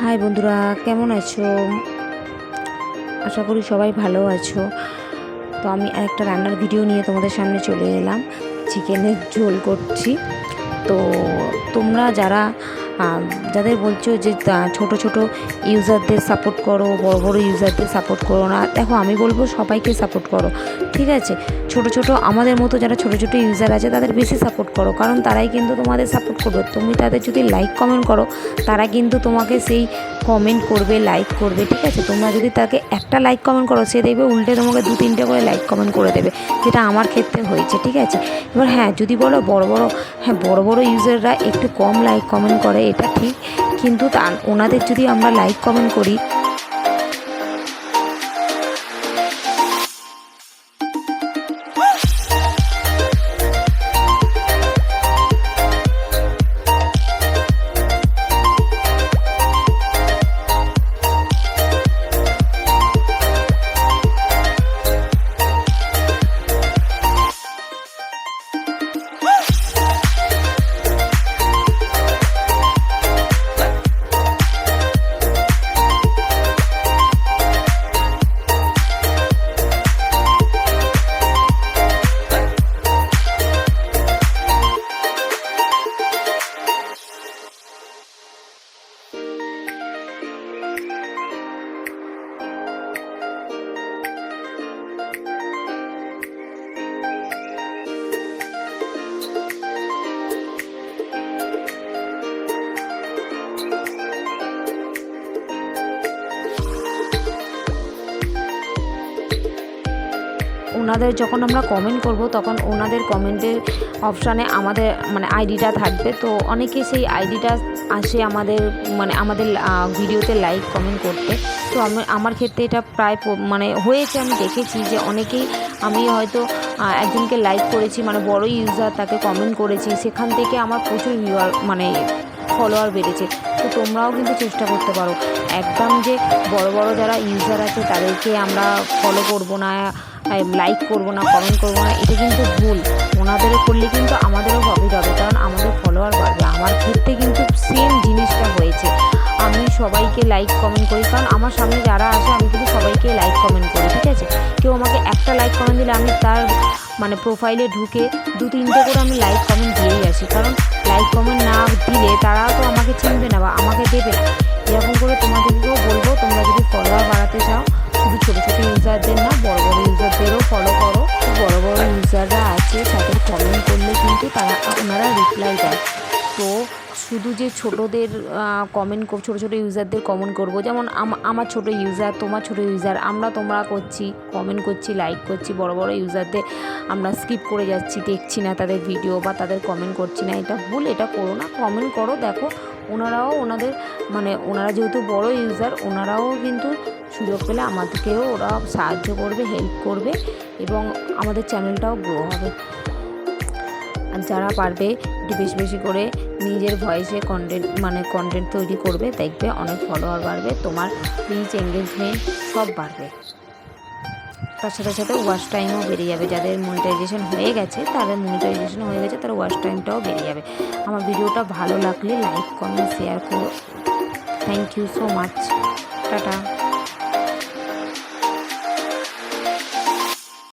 High বন্ধুরা, কেমন আছো? আশা করি সবাই ভালো আছো। তো আমি আরেকটা রান্নার ভিডিও নিয়ে তোমাদের সামনে চলে এলাম। চিকেনের ঝোল করছি। তো তোমরা যাদের বলছো যে ছোট ছোট ইউজারদের সাপোর্ট করো, বড় বড় ইউজারদের সাপোর্ট করো না, দেখো আমি বলবো সবাইকে সাপোর্ট করো, ঠিক আছে? ছোট ছোট আমাদের মতো যারা ছোট ছোট ইউজার আছে তাদের বেশি সাপোর্ট করো, কারণ তারাই কিন্তু তোমাদের সাপোর্ট করবে। তুমি তাদের যদি লাইক কমেন্ট করো, তারা কিন্তু তোমাকে সেই কমেন্ট করবে, লাইক করবে, ঠিক আছে? তোমরা যদি তাকে একটা লাইক কমেন্ট করো, সে দেখবে উল্টে তোমাকে 2-3টে করে লাইক কমেন্ট করে দেবে, যেটা আমার ক্ষেত্রে হয়েছে, ঠিক আছে? এবার হ্যাঁ, যদি বলো বড় বড় ইউজাররা একটু কম লাইক কমেন্ট করে, এটা ঠিক, কিন্তু ওনাদের যদি আমরা লাইক কমেন্ট করি, ওনাদের যখন আমরা কমেন্ট করব, তখন ওনাদের কমেন্টের অপশানে আমাদের আইডিটা থাকবে। তো অনেকে সেই আইডিটা আসে আমাদের ভিডিওতে লাইক কমেন্ট করতে। তো আমার ক্ষেত্রে এটা প্রায় হয়েছে, আমি দেখেছি যে অনেকেই, আমি হয়তো একজনকে লাইক করেছি, বড় ইউজার, তাকে কমেন্ট করেছি, সেখান থেকে আমার প্রচুর ফলোয়ার বেড়েছে। তো তোমরাও কিন্তু চেষ্টা করতে পারো, একদম যে বড় বড় যারা ইউজার আছে তাদেরকে আমরা ফলো করব না, লাইক করব না, কমেন্ট করব না, এটা কিন্তু ভুল। ওনাদেরও করলে কিন্তু আমাদেরও প্রফিট হবে, কারণ আমাদের ফলোয়ার বাড়বে। আমার ক্ষেত্রে কিন্তু সেম জিনিসটা হয়েছে। আমি সবাইকে লাইক কমেন্ট করি, কারণ আমার সামনে যারা আসে আমি কিন্তু সবাইকে লাইক কমেন্ট করি, ঠিক আছে? কেউ আমাকে একটা লাইক কমেন্ট দিলে আমি তার প্রোফাইলে ঢুকে 2-3টে করে আমি লাইক কমেন্ট দিয়েই আসি, কারণ লাইক কমেন্ট না দিলে তারাও তো আমাকে চিনবে না বা আমাকে দেবে না। এরকম করে তোমাদেরকেও বলবো, তোমরা যদি ফলোয়ার বাড়াতে চাও, শুধু ছোটো ছোটো ইউজারদের না, বড় বড় ইউজারদেরও ফলো করো। বড় বড় ইউজাররা আছে, তাদের কমেন্ট করলে কিন্তু ওনারা রিপ্লাই দেয়। তো শুধু যে ছোটোদের ছোটো ছোটো ইউজারদের কমেন্ট করবো, যেমন আমার ছোটো ইউজার, তোমার ছোটো ইউজার, তোমরা করছি, কমেন্ট করছি, লাইক করছি, বড় বড় ইউজারদের আমরা স্কিপ করে যাচ্ছি, দেখছি না তাদের ভিডিও বা তাদের কমেন্ট করছি না, এটা ভুল। এটা করো না, কমেন্ট করো। দেখো ওনারাও ওনারা যেহেতু বড় ইউজার, ওনারাও কিন্তু সুযোগ পেলে আমাদেরকেও ওরা সাহায্য করবে, হেল্প করবে, এবং আমাদের চ্যানেলটাও গ্রো হবে। আর যারা পারবে একটু বেশি বেশি করে নিজের ভয়েসে কন্টেন্ট তৈরি করবে, দেখবে অনেক ফলোয়ার বাড়বে, তোমার রিচ, এঙ্গেজমেন্ট সব বাড়বে। তার সাথে সাথে ওয়াচ টাইমও বেড়ে যাবে। যাদের মনিটাইজেশন হয়ে গেছে তার ওয়াচ টাইমটাও বেড়ে যাবে। আমার ভিডিওটা ভালো লাগলে লাইক, কমেন্ট, শেয়ার করো। Thank you so much. Tata.